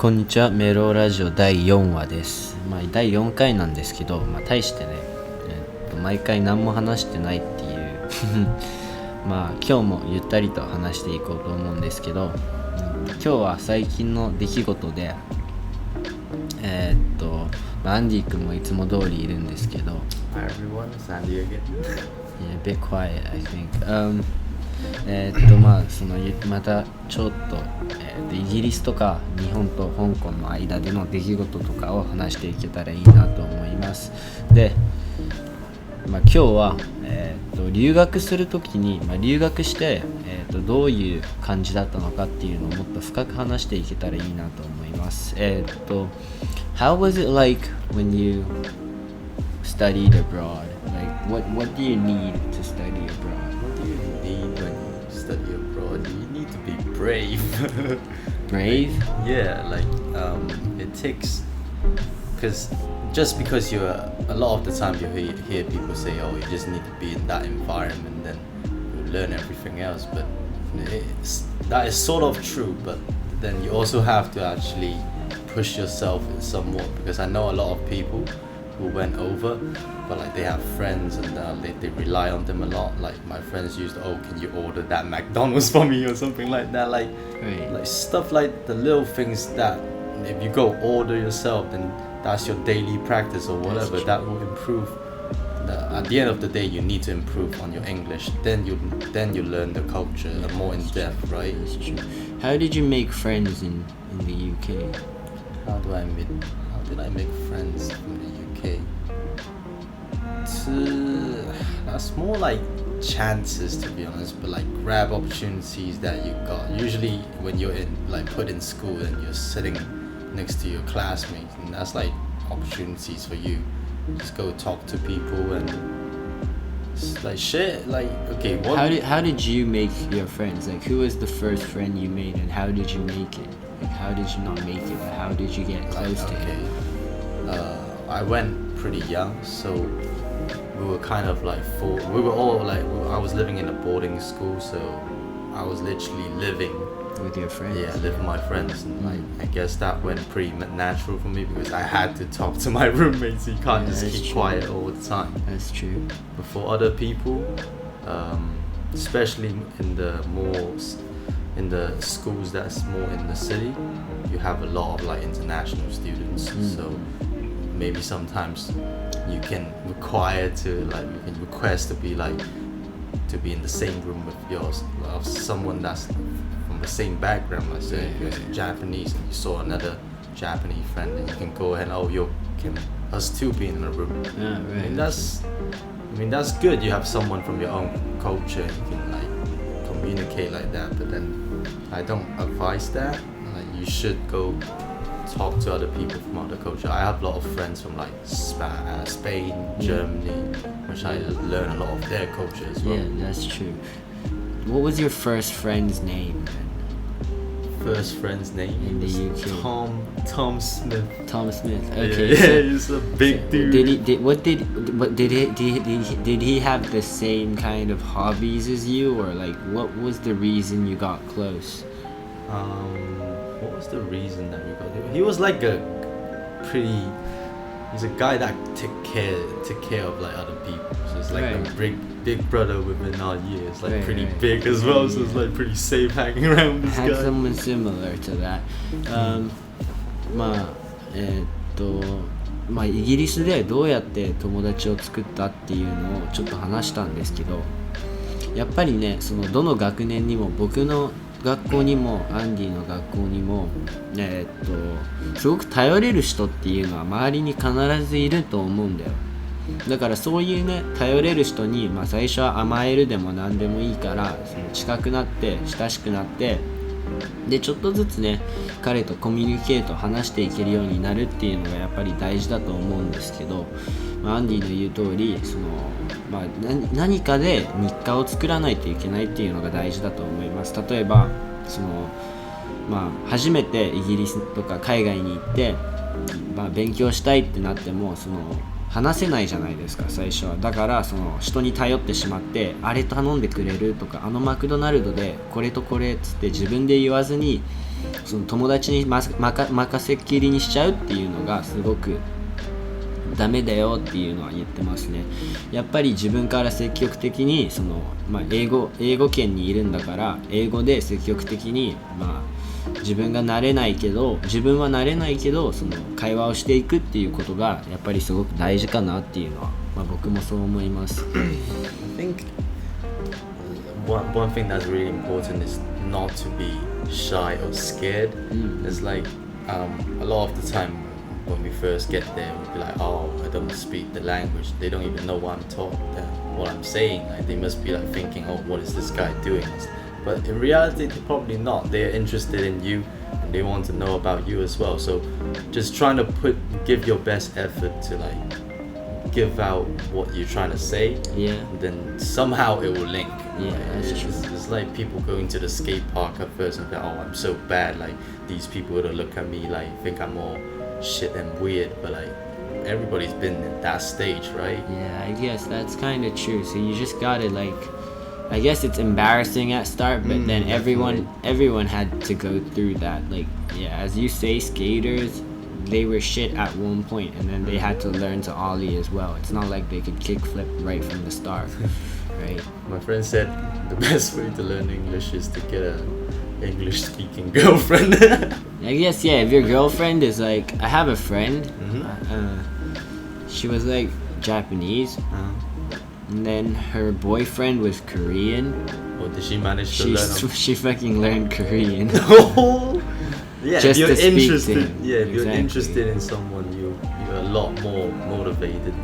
こんにちは。メロラジオ第4話です。第4回なんですけど、大してね、毎回何も話してないっていう今日もゆったりと話していこうと思うんですけど、今日は最近の出来事でアンディ君もいつも通りいるんですけど Hi everyone, it's Andy again. Yeah, a bit quiet, I think. またちょっと、イギリスとか日本と香港の間での出来事とかを話していけたらいいなと思います。で、今日は、留学するときに、留学して、どういう感じだったのかっていうのをもっと深く話していけたらいいなと思います。How was it like when you studied abroad? Like, what do you need to study abroad?What do you need when you study abroad? You need to be brave. Brave? It takes, because just because a lot of the time you hear people say, oh, you just need to be in that environment, then you learn everything else. But that is sort of true, but then you also have to actually push yourself somewhat, because I know a lot of people who went over, but like they have friends and they rely on them a lot. Like my friends used to, oh, can you order that McDonald's for me or something like that, like stuff like the little things that if you go order yourself, then that's your daily practice or whatever, that will improve. At the end of the day, you need to improve on your English, then you learn the culture more in depth, right? That's true. How did you make friends in the UK? How did I make friends in the UK? That's more like chances, to be honest, but like grab opportunities that you got. Usually when you're put in school and you're sitting next to your classmates, and that's like opportunities for you. Just go talk to people and like share, like, okay, what? How did you make your friends? Like, who was the first friend you made and how did you make it? Like, how did you not make it, but how did you get close to it? I went pretty young, so we were kind of like we were all like, I was living in a boarding school, so I was literally living with your friends. Yeah, living with my friends, and like I guess that went pretty natural for me because I had to talk to my roommates. You can't just keep quiet all the time. That's true. But for other people, especially in the schools that's more in the city, you have a lot of like international students. So maybe sometimes you can request to be in the same room with someone that's from the same background. Let's say if you're Japanese and you saw another Japanese friend, and you can go ahead and can us two be in a room. Yeah, right. That's good. You have someone from your own culture, you can like communicate like that. But then I don't advise that. Like, you should go talk to other people from other culture. I have a lot of friends from like Spain, Germany, which I learn a lot of their culture as well. Yeah, that's true. What was your first friend's name? First friend's name in the UK? Tom Smith. Tom Smith. Okay. Yeah, he's a big dude. Did he have the same kind of hobbies as you, or like what was the reason you got close? What was the reason that we got him? He was like he's a guy that took care of like other people. So it's like a big brother within our years, like pretty big as well. So it's like pretty safe hanging around this guy. I had someone similar to that. イギリスでどうやって友達を作ったっていうのをちょっと話したんですけど、やっぱりね、そのどの学年にも僕の学校にもアンディの学校にもすごく頼れる人っていうのは周りに必ずいると思うんだよ。だからそういうね、頼れる人に、最初は甘えるでも何でもいいから、その近くなって親しくなって、でちょっとずつね、彼とコミュニケート話していけるようになるっていうのがやっぱり大事だと思うんですけど、アンディの言う通り、何かで日課を作らないといけないっていうのが大事だと思います。例えば初めてイギリスとか海外に行って、勉強したいってなっても話せないじゃないですか、最初は。だから人に頼ってしまって、あれ頼んでくれるとか、あのマクドナルドでこれとこれっつって自分で言わずにその友達に任せっきりにしちゃうっていうのがすごくダメだよっていうのは言ってますね。やっぱり自分から積極的にその、英語圏にいるんだから英語で積極的に、自分は慣れないけどその会話をしていくっていうことがやっぱりすごく大事かなっていうのは、僕もそう思います。I think one thing that's really important is not to be shy or scared. It's like a lot of the time when we first get there, we'll be like, oh, I don't speak the language. They don't even know what I'm saying. Like, they must be like thinking, oh, what is this guy doing? But in reality, they're probably not. They're interested in you and they want to know about you as well. So just trying to give your best effort to like give out what you're trying to say. Yeah. Then somehow it will link. Yeah, that's true. It's like people going to the skate park at first and be like, oh, I'm so bad. Like, these people will look at me like think I'm all shit and weird, but like everybody's been in that stage, right? Yeah, I guess that's kind of true. So you just gotta like, I guess it's embarrassing at start, but then everyone had to go through that. Like, yeah, as you say, skaters, they were shit at one point and then they had to learn to ollie as well. It's not like they could kickflip right from the start, right? My friend said the best way to learn English is to get a English speaking girlfriend. I guess, yeah, if your girlfriend is like, I have a friend, she was like Japanese, and then her boyfriend was Korean. Or did she manage to learn? She fucking learned Korean. Yeah, Just if you're to speak interested, to him. yeah, if you're Exactly. interested in someone, you're a lot more motivated.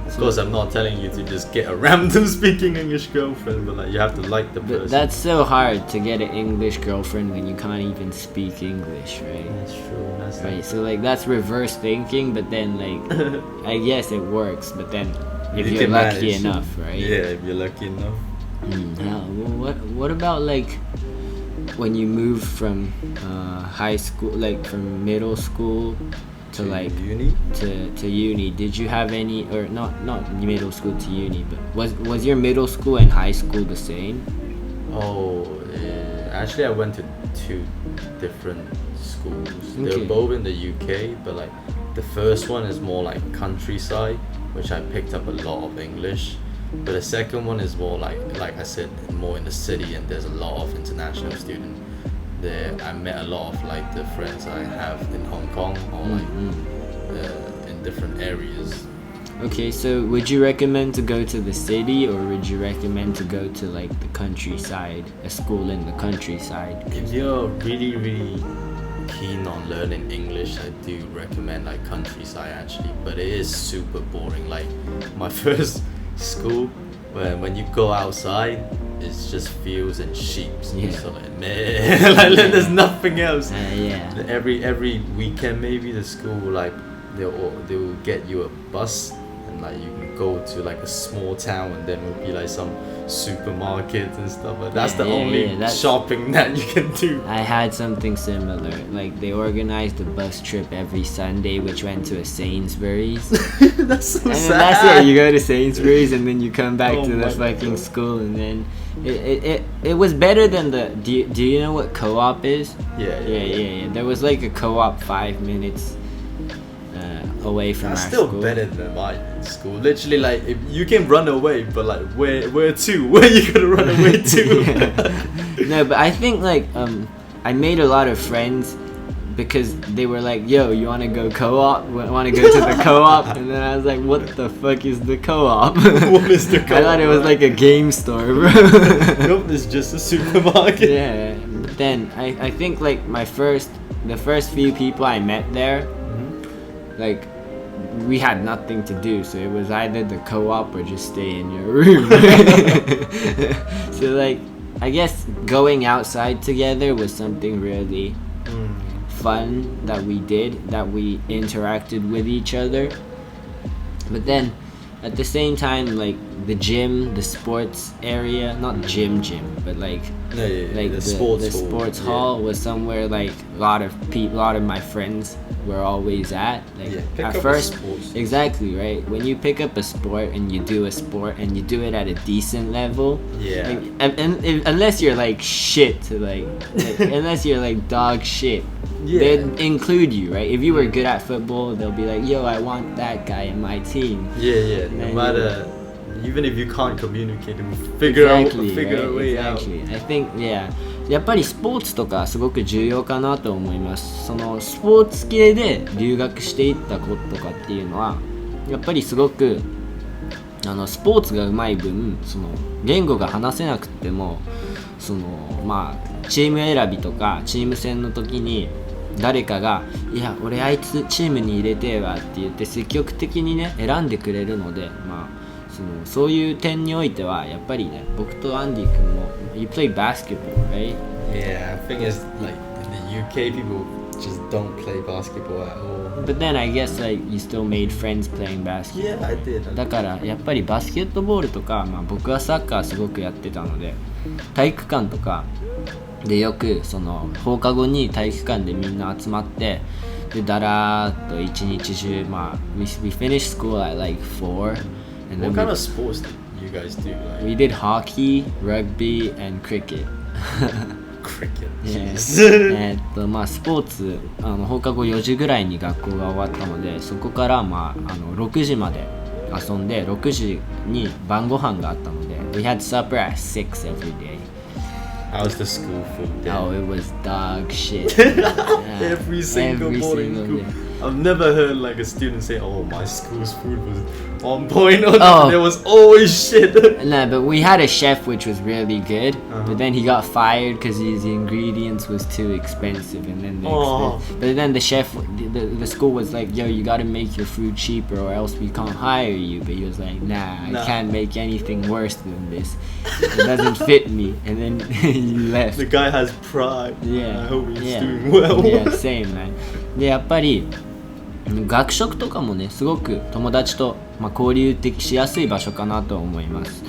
Of course, I'm not telling you to just get a random speaking English girlfriend, but like you have to like the person. But that's so hard to get an English girlfriend when you can't even speak English, right? That's true. That's Right, so like that's reverse thinking, but then like I guess it works, but then if You you're can lucky manage. enough, right? Yeah, if you're lucky enough. Well, what about like when you move from high school, like from middle school to like uni. to uni? Did you have any, or not middle school to uni, but was your middle school and high school the same? Oh, actually, I went to 2 different schools. Okay. They're both in the UK, but like the first one is more like countryside, which I picked up a lot of English. But the second one is more like I said, more in the city, and there's a lot of international students there. I met a lot of like the friends I have in Hong Kong or like in different areas. Okay, so would you recommend to go to the city, or would you recommend to go to like the countryside, a school in the countryside? If you're really, really keen on learning English, I do recommend like countryside actually, but it is super boring. Like my first school, when you go outside, it's just fields and sheep. Yeah. So like, man, like there's nothing else. Yeah. Every weekend maybe the school like they will get you a bus, and like you can go to like a small town, and then will be like some supermarkets and stuff. Like that's the only shopping that you can do. I had something similar. Like they organized a bus trip every Sunday, which went to a Sainsbury's. That's so And then sad. that's it. You go to Sainsbury's and then you come back Oh to the my fucking God. school, and then it was better than the. Do you know what co-op is? Yeah. There was like a co-op 5 minutes away from That's our still school. better than my school. Literally, like if you can run away, but like where to? Where you gonna run away to? No, but I think like I made a lot of friends because they were like, yo, you want to go co-op? Want to go to the co-op? And then I was like, what the fuck is the co-op? What is the co-op? I thought it was like a game store, bro. Nope, it's just a supermarket. Yeah, but then I think like the first few people I met there, like we had nothing to do, so it was either the co-op or just stay in your room. So like I guess going outside together was something really fun that we did, that we interacted with each other. But then at the same time, like the gym, the sports area, not gym, but like like the sports hall was somewhere like a lot of my friends were always at. Like at first, exactly right. When you pick up a sport and you do a sport and you do it at a decent level, like, and unless you're like shit, like unless you're like dog shit. They'd include you, right? If you were good at football, they'll be like, yo, I want that guy in my team. No matter, even if you can't communicate, figure a way out. I think, やっぱりスポーツとかすごく重要かなと思います。そのスポーツ系で留学していった子とかっていうのはやっぱりすごくスポーツが上手い分その言語が話せなくてもそのまあチーム選びとかチーム戦の時に誰かがいや俺あいつチームに入れてえわって言って積極的にね選んでくれるのでまあそういう点においてはやっぱりね僕とアンディ君も You play basketball, right? Yeah, I think it's like in the UK people just don't play basketball at all. But then I guess like you still made friends playing basketball. Yeah, I did. だからやっぱりバスケットボールとか、まあ、僕はサッカーすごくやってたので体育館とかでよくその放課後に体育館でみんな集まってでだらーっと一日中まあ we finished school at like 4 and What kind of sports did you guys do? Like we did hockey, rugby and cricket. cricket. まあスポーツ放課後4時ぐらいに学校が終わったのでそこからまあ6時まで遊んで6時に晩ご飯があったので We had supper at 6 every day. How's the school food then? Oh, it was dog shit. Every single morning school. I've never heard like a student say, "Oh, my school's food was on point." There was always shit. Nah, but we had a chef which was really good. But then he got fired because his ingredients was too expensive, and then but then the chef, the school was like, "Yo, you gotta make your food cheaper, or else we can't hire you." But he was like, "Nah, I can't make anything worse than this. It doesn't fit me." And then he left. The guy has pride. Yeah. I hope he's doing well. Yeah, same man. でやっぱり学食とかもねすごく友達と、交流的しやすい場所かなと思います。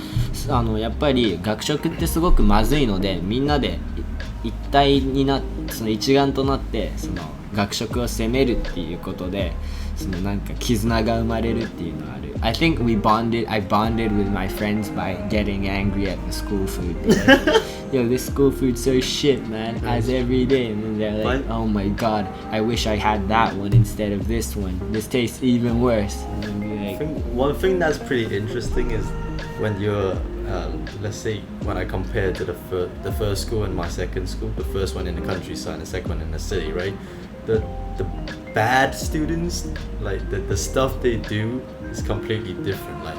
やっぱり学食ってすごくまずいのでみんなで一体になってその一丸となってその学食を責めるっていうことでそのなんか絆が生まれるっていうのがある。I think I bonded with my friends by getting angry at the school food. Like, yo, this school food's so shit, man. As every day, and then they're like, oh my god, I wish I had that one instead of this one. This tastes even worse. And then be like, I think one thing that's pretty interesting is when you're, let's say, when I compare to the first school and my second school, the first one in the countryside and the second one in the city, right? The bad students, like the stuff they do is completely different. Like,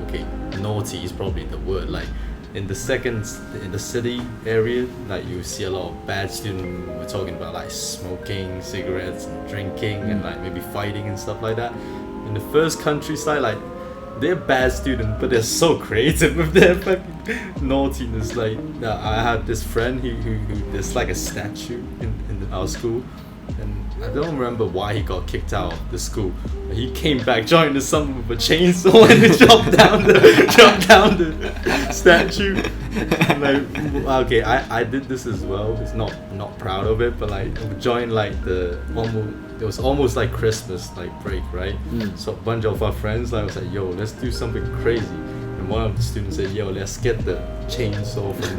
okay, naughty is probably the word. Like in the city area, like you see a lot of bad students. We're talking about like smoking cigarettes and drinking and like maybe fighting and stuff like that. In the first countryside, like they're bad students, but they're so creative with their fucking naughtiness. Like I had this friend who there's like a statue in our school. And I don't remember why he got kicked out of the school. But he came back, joined the summer with a chainsaw and chopped down the statue. Like, okay, I did this as well. It's not proud of it, but like joined like it was almost like Christmas like break, right? So a bunch of our friends like was like, yo, let's do something crazy. And one of the students said, yo, let's get the chainsaw from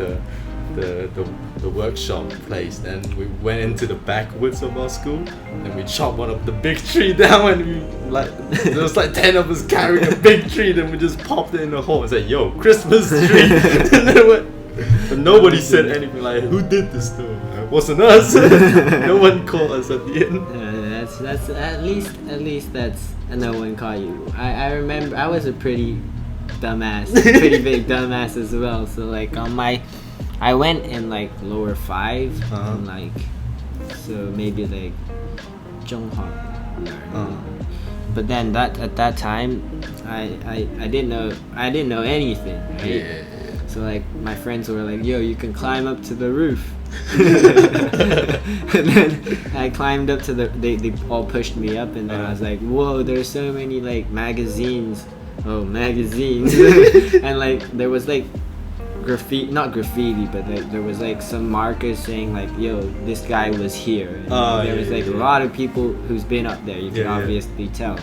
the workshop place. Then we went into the backwoods of our school and we chopped one of the big tree down and we like there was like 10 of us carrying a big tree. Then we just popped it in the hole and said, yo, Christmas tree. And then but nobody said anything like, who did this though? It wasn't us. No one caught us at the end. That's at least that's no one caught you. I remember I was a pretty big dumbass as well. So like I went in like lower 5 and like so maybe like Zhonghua. But then at that time I didn't know anything, right? Yeah. So like my friends were like, yo, you can climb up to the roof. And then I climbed up to they all pushed me up and then I was like, whoa, there's so many like magazines magazines. And like there was like not graffiti, but like, there was like some markers saying like, yo, this guy was here. And there was like a lot of people who's been up there, you can obviously tell.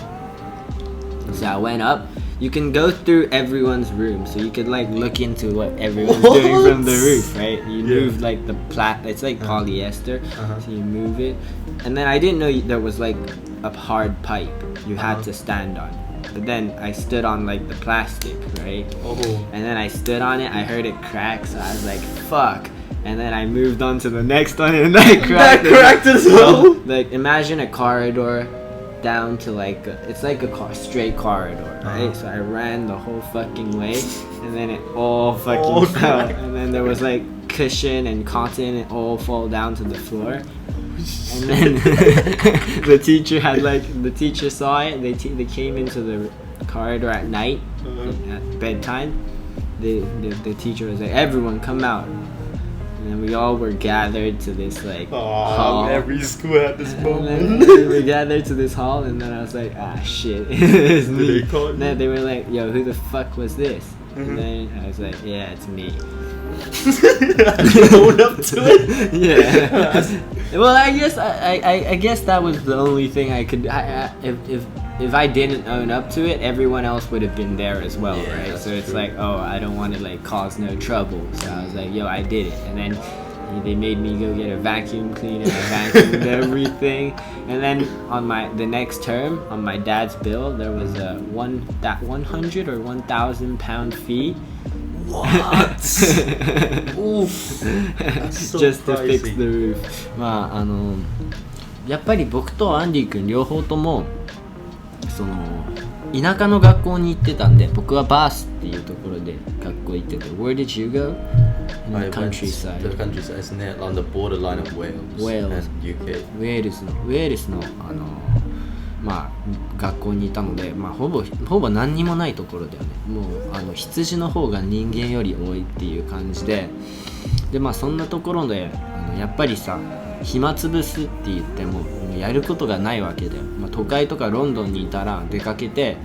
So I went up. You can go through everyone's room, so you could like look into what everyone's doing from the roof, right? You move like the it's like polyester, so you move it. And then I didn't know there was like a hard pipe you had to stand on. But then I stood on like the plastic, right? And then I stood on it, I heard it crack, so I was like, fuck. And then I moved on to the next one and that cracked as well. Like imagine a corridor down to like it's like a straight corridor, right? So I ran the whole fucking way, and then it all fucking fell, and then there was like cushion and cotton, it all fall down to the floor. And then the teacher saw it. They came into the corridor at night at bedtime. The teacher was like, everyone come out. And then we all were gathered to this like hall. Every school had this moment. We gathered to this hall, and then I was like, shit, it's me. And then they were like, yo, who the fuck was this? And then I was like, yeah, it's me. Own up to it. Yeah. Well, I guess that was the only thing I could. If I didn't own up to it, everyone else would have been there as well, right? So it's like, I don't want to like cause no trouble. So I was like, yo, I did it. And then they made me go get a vacuum cleaner. I vacuumed everything. And then on the next term, on my dad's bill, there was a 100 or 1,000 pound fee. What? Oof. That's so Just to pricey. fix the roof. やっぱり僕とアンディ君両方ともその田舎の学校に行ってたんで、僕はバースっていうところで学校行ってて。 Where did you go? In the countryside. The countryside is near on the borderline of Wales and UK. ウェールズの学校にいたので、ほぼ何にもないところだよね。もう羊の方が人間より多いっていう感じで、そんなところでやっぱりさ、暇つぶすって言ってもやることがないわけだよ。都会とかロンドンにいたら出かけて、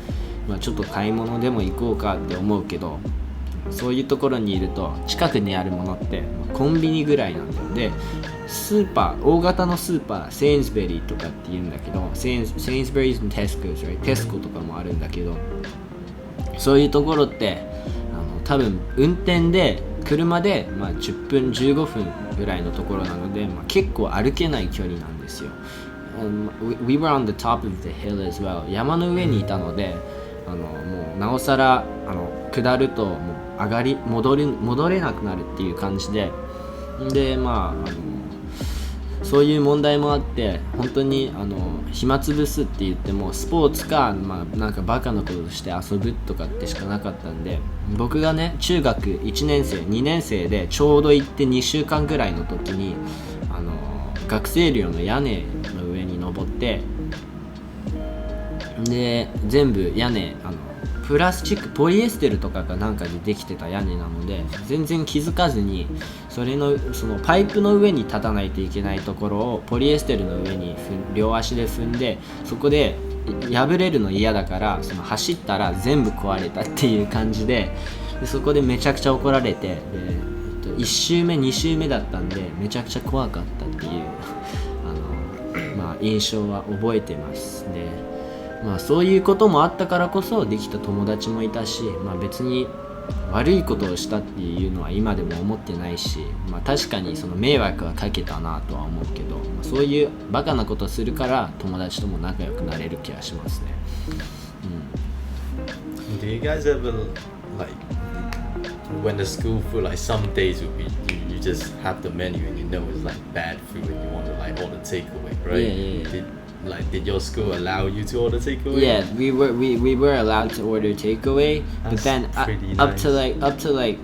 ちょっと買い物でも行こうかって思うけど、そういうところにいると近くにあるものってコンビニぐらいなんだよ。でスーパー、大型のスーパー、セインズベリーとかって言うんだけど、セインズベリーとテスコ、テスコとかもあるんだけど、そういうところって多分運転で車で10分15分ぐらいのところなので、結構歩けない距離なんですよ。We were on the top of the hill as well. 山の上にいたので、もうなおさら下るともう戻れなくなるっていう感じで、そういう問題もあって、本当に暇つぶすって言ってもスポーツか、なんかバカなことして遊ぶとかってしかなかったんで、僕がね中学1年生2年生でちょうど行って2週間ぐらいの時に学生寮の屋根の上に登って、で全部屋根プラスチック、ポリエステルとかがなんかでできてた屋根なので、全然気づかずにそのパイプの上に立たないといけないところをポリエステルの上に両足で踏んで、そこで破れるの嫌だから走ったら全部壊れたっていう感じで、そこでめちゃくちゃ怒られて、1周目2周目だったんでめちゃくちゃ怖かったっていう印象は覚えてますね。そういうこともあったからこそできた友達もいたし、別に悪いことをしたっていうのは今でも思ってないし、確かにその迷惑はかけたなとは思うけど、そういうバカなことするから友達とも仲良くなれる気がしますね。Do you guys ever like when the school food, like some days will be you just have the menu and you know it's like bad food and you want to like order takeaway, right? Did your school allow you to order takeaway? Yeah, we were allowed to order takeaway, but then up to like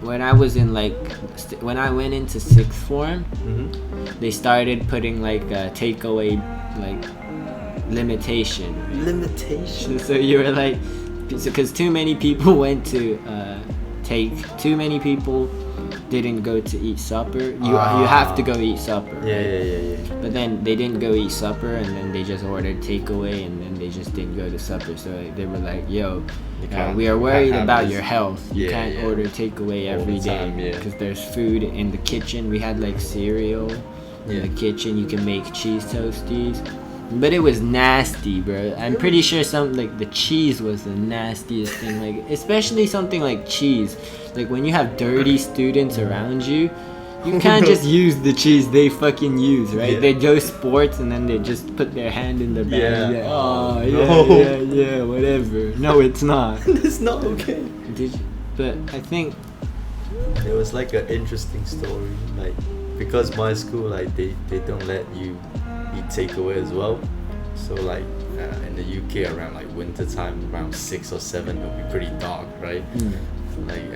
when I was in when I went into sixth form, they started putting like a takeaway limitation. Limitation. So you were like, because too many people went to too many people didn't go to eat supper. You have to go eat supper. Right? Yeah. But then they didn't go eat supper, and then they just ordered takeaway, and then they just didn't go to supper. So they were like, "Yo, we are worried about your health. You can't order takeaway every day because there's food in the kitchen. We had like cereal in the kitchen. You can make cheese toasties." But it was nasty, bro. I'm pretty sure the cheese was the nastiest thing. Like, especially something like cheese. Like, when you have dirty students around you, you can't just use the cheese they fucking use, right? Yeah. They go sports and then they just put their hand in the bag. Whatever. No, it's not. It's not okay. But I think it was like an interesting story. Like, because my school, like, they don't let you eat takeaway as well. So like in the UK around like winter time, around 6 or 7, it'll be pretty dark, right? Like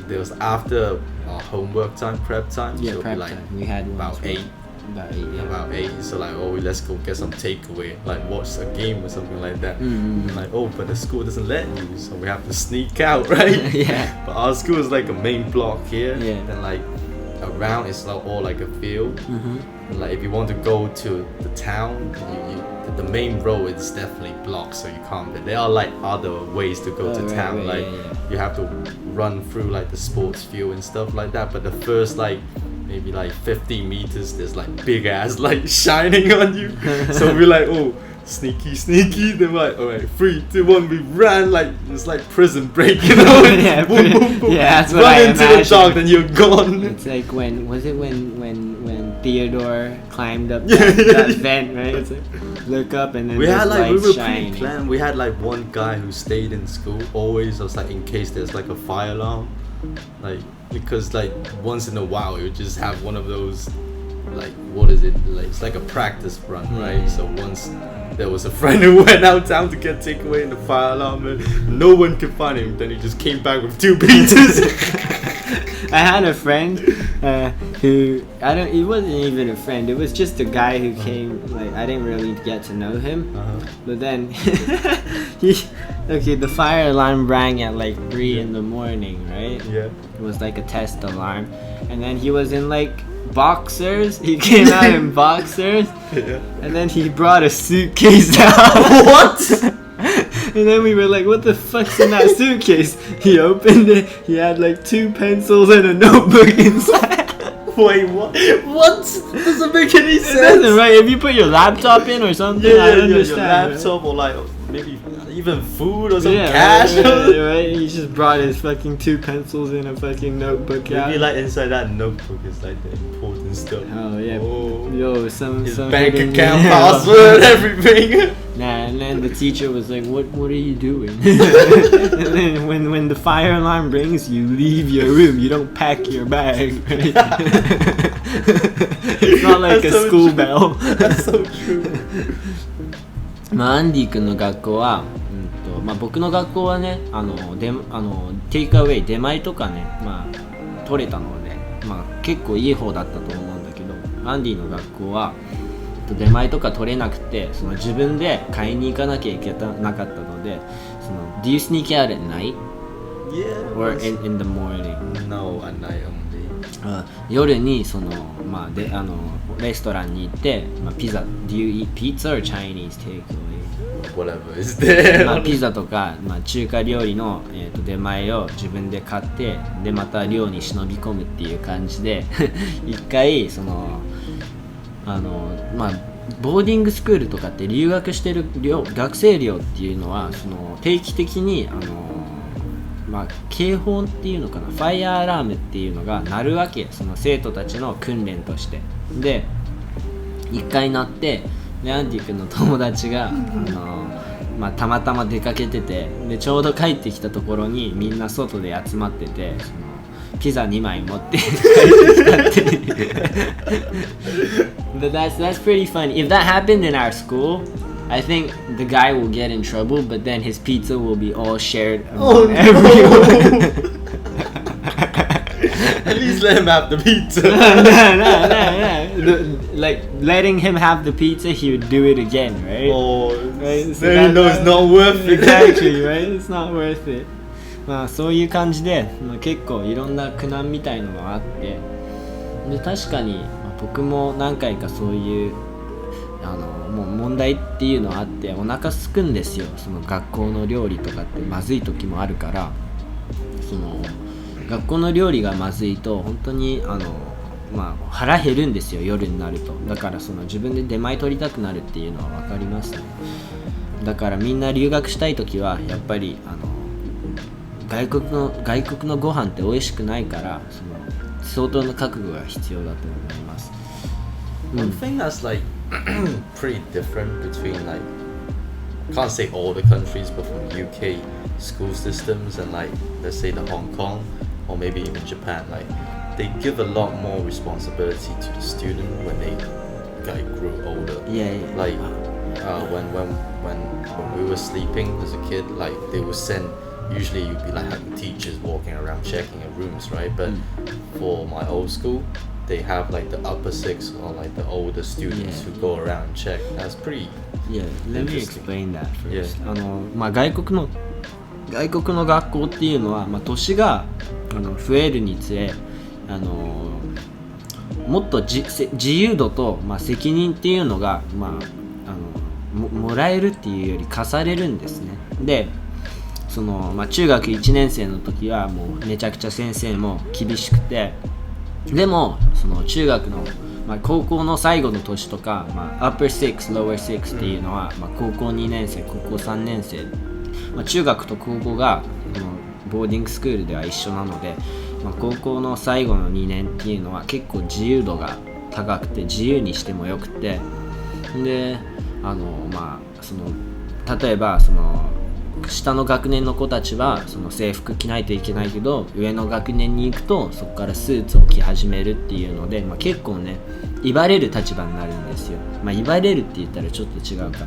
there was after our homework time, prep time. Yeah, so prep like time. We had about 8. About 8. So like, let's go get some takeaway, like watch a game or something like that. Like, but the school doesn't let you, so we have to sneak out, right? Yeah. But our school is like a main block here. Yeah. Then like around it's like all like a field. Like if you want to go to the town, the main road is definitely blocked, so you can't. But there are like other ways to go to town. You have to run through like the sports field and stuff like that. But the first like maybe like 50 meters, there's like big ass light shining on you. So we're like, sneaky. Then we're like, alright, 3, 2, 1, we ran like it's like prison break, you know? Boom. Yeah, that's what run I into imagined. the dark, then you're gone. It's like when Theodore climbed up that vent, right? It's like, look up and then we had like we lights were shining. pre-planned. We had like one guy who stayed in school always. I was like, in case there's like a fire alarm, like because like once in a while you just have one of those, like what is it? Like it's like a practice run, right? So once there was a friend who went out town to get takeaway in the fire alarm, and no one could find him. Then he just came back with 2 pizzas. I had a friend who he wasn't even a friend. It was just a guy who came. Like I didn't really get to know him, but then the fire alarm rang at like 3 in the morning, right? Yeah. It was like a test alarm, and then he was in like boxers. He came out in boxers, and then he brought a suitcase out. What? And then we were like, what the fuck's in that suitcase? He opened it, he had like 2 pencils and a notebook inside. Wait, what? What? Doesn't make any sense. It doesn't, right? If you put your laptop in or something, I don't understand. Your laptop or like maybe even food or some Yeah, cash. right? He just brought his fucking 2 pencils and a fucking notebook out. Maybe like inside that notebook is like the important stuff. Oh yeah. Oh. Yo, some His some bank hidden- account password, everything. Nah, and then the teacher was like, what are you doing? And then when the fire alarm rings, you leave your room. You don't pack your bag. Right? It's not like That's a so school true. bell. That's so true. アンディ君の学校は、僕の学校はね、テイクアウェイ出前とかね、取れたので、結構いい方だったと思うんだけど、アンディの学校は出前とか取れなくて、その自分で買いに行かなきゃいけなかったので、その Do you sneak out at night? Yeah. Or in the morning? No, at night only. 夜にその、レストランに行って、ピザ Do you eat pizza or Chinese takeaway? Whatever is there. ピザとか、中華料理の、出前を自分で買ってでまた寮に忍び込むっていう感じで一回そのボーディングスクールとかって留学してる学生寮っていうのはその定期的に警報っていうのかな、ファイアアラームっていうのが鳴るわけ、その生徒たちの訓練として。で一回鳴ってでアンディ君の友達がたまたま出かけててでちょうど帰ってきたところにみんな外で集まっててそのピザ2枚持って帰ってきたっていうBut that's pretty funny. If that happened in our school, I think the guy will get in trouble, but then his pizza will be all shared among everyone. At least let him have the pizza. No. Like letting him have the pizza, he would do it again, right? Oh, Right? So then he knows it's not worth it. Exactly, right? It's not worth it. まあそういう感じで、結構いろんな苦難みたいのがあって、で確かに僕も何回かそういうもう問題っていうのはあって、お腹すくんですよ。その学校の料理とかってまずい時もあるから、その学校の料理がまずいと本当に腹減るんですよ、夜になると。だからその自分で出前取りたくなるっていうのは分かりますね。だからみんな留学したい時はやっぱり外国のご飯って美味しくないから、相当の覚悟が必要だと思います。One thing that's like pretty different between like, I can't say all the countries, but from UK school systems and like let's say the Hong Kong or maybe even Japan, like they give a lot more responsibility to the student when they like grow older. Like when we were sleeping as a kid, like they would send, usually you'd be like having teachers walking around checking your rooms, right? But for my old school, they have like the upper six or like the older students who go around and check. That's pretty Let me explain that first. Yeah. 外国の学校っていうのは、年が増えるにつれもっと自由度と、責任っていうのが、もらえるっていうより課されるんですね。で中学1年生の時はもうめちゃくちゃ先生も厳しくて、でもその中学の、高校の最後の年とか、upper six lower sixっていうのは、高校2年生高校3年生、中学と高校がボーディングスクールでは一緒なので、高校の最後の2年っていうのは結構自由度が高くて自由にしてもよくて、で例えば下の学年の子たちは制服着ないといけないけど、上の学年に行くとそこからスーツを着始めるっていうので、結構ね威張れる立場になるんですよ。威張れるって言ったらちょっと違うか、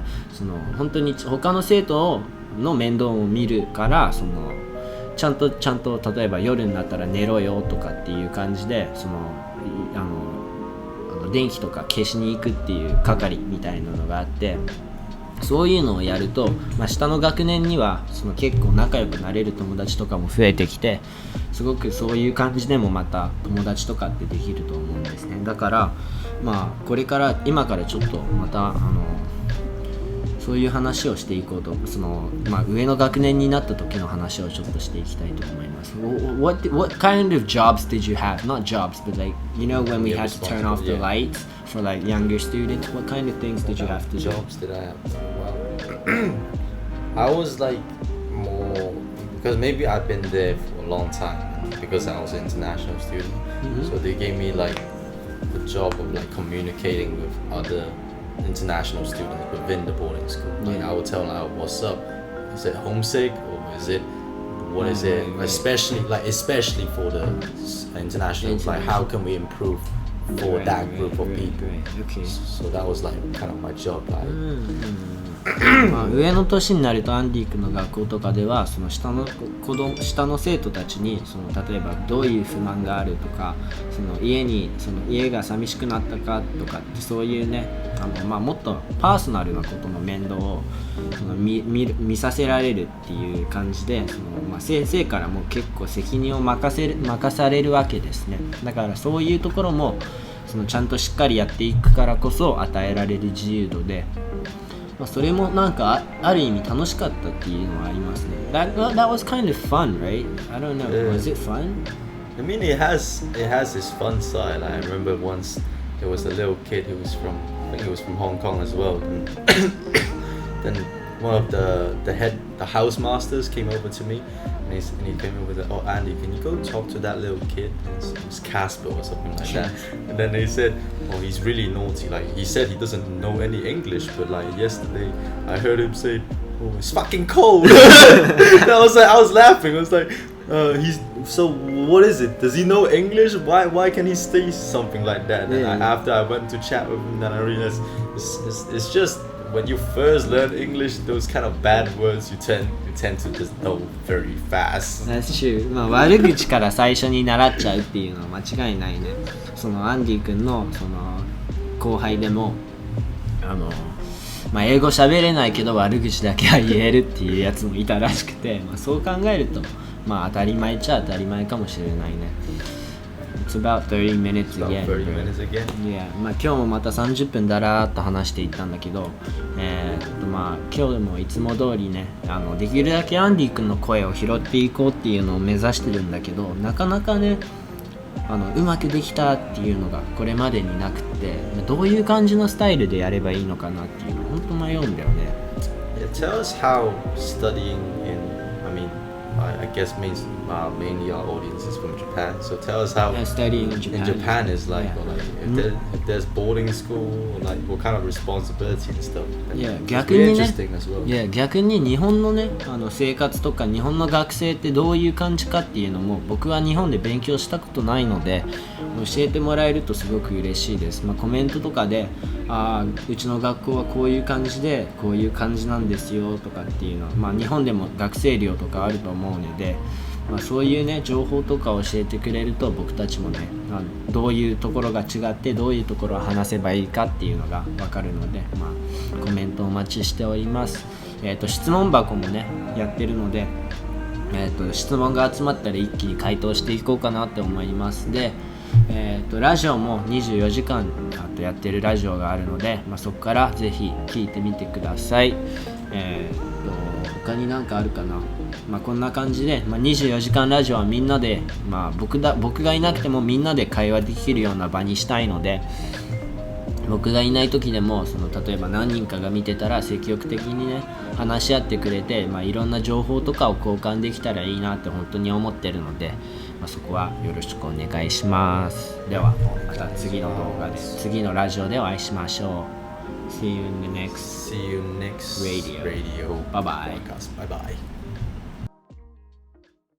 本当に他の生徒の面倒を見るから、ちゃんと例えば夜になったら寝ろよとかっていう感じで電気とか消しに行くっていう係みたいなのがあって、そういうのをやると、下の学年には結構仲良くなれる友達とかも増えてきて、すごくそういう感じでもまた友達とかってできると思うんですね。だからこれから今からちょっとまたそういう話をしていこうと、上の学年になった時の話をちょっとしていきたいと思います。What kind of jobs did you have? Not jobs, but like, you know, when we had to turn off the lights for like younger students, what kind of things did you have to do? Jobs did I have? Well, I was like more, because maybe I've been there for a long time because I was an international student. So they gave me like the job of like communicating with other international students within the boarding school. Like I would tell them, like, what's up? Is it homesick or is it what is it? Especially for the internationals, like how can we improve for that group of people? Okay. So that was like kind of my job. Like, 上の年になるとアンディ君の学校とかでは下の生徒たちに例えばどういう不満があるとか、家が寂しくなったかとかって、そういうねもっとパーソナルなことの面倒を見させられるっていう感じで、先生からも結構責任を任されるわけですね。だからそういうところもちゃんとしっかりやっていくからこそ与えられる自由度で、それもなんかある意味楽しかったっていうのはありますね。That was kind of fun, right? I don't know. Was it fun? I mean, it has its fun side. Like, I remember once there was a little kid who was from, I think he was from Hong Kong as well. And then one of the house masters came over to me, and he came over and said, "Oh, Andy, can you go talk to that little kid? It's Casper or something like that." And then they said, "Oh, he's really naughty. Like he said he doesn't know any English, but like yesterday I heard him say, oh, it's fucking cold." And I was laughing. I was like, so what is it? Does he know English? Why can he say something like that?" And after I went to chat with him, then I realized it's just when you first learn English, those kind of bad words you tend to just know very fast. That's true. 悪口から最初に習っちゃうっていうのは間違いないね。アンディ君の後輩でも英語喋れないけど悪口だけは言えるっていうやつもいたらしくて、そう考えるとまあ当たり前っちゃ当たり前かもしれないね。It's about 30 minutes again. About 30 minutes again? Yeah. まあ今日もまた30分だらーっと話していったんだけど、まあ今日もいつも通りね、できるだけアンディ君の声を拾っていこうっていうのを目指してるんだけど、なかなかね、うまくできたっていうのがこれまでになくて、どういう感じのスタイルでやればいいのかなっていうの本当迷うんだよね。Yeah, tell us how studying I guess mainly our audience is from Japan. So tell us how studying in Japan is like, Yeah. or like if there's boarding school, or like what kind of responsibility and stuff. Yeah, It's 逆 really にね、interesting as well.逆に日本のね、生活とか日本の学生ってどういう感じかっていうのも僕は日本で勉強したことないので教えてもらえるとすごく嬉しいです。コメントとかでうちの学校はこういう感じでこういう感じなんですよとかっていうのは、日本でも学生寮とかあると思うので、そういうね情報とか教えてくれると僕たちもねどういうところが違ってどういうところを話せばいいかっていうのが分かるので、コメントお待ちしております。質問箱もねやってるので、質問が集まったら一気に回答していこうかなって思います。でラジオも24時間やってるラジオがあるので、そこからぜひ聞いてみてください。他に何かあるかな。こんな感じで、24時間ラジオはみんなで、僕がいなくてもみんなで会話できるような場にしたいので、僕がいない時でも例えば何人かが見てたら積極的にね話し合ってくれて、いろんな情報とかを交換できたらいいなって本当に思ってるので、そこはよろしくお願いします。ではまた次の動画で次のラジオでお会いしましょう。See you in the next See you next radio. radio Bye bye. podcast. Bye bye.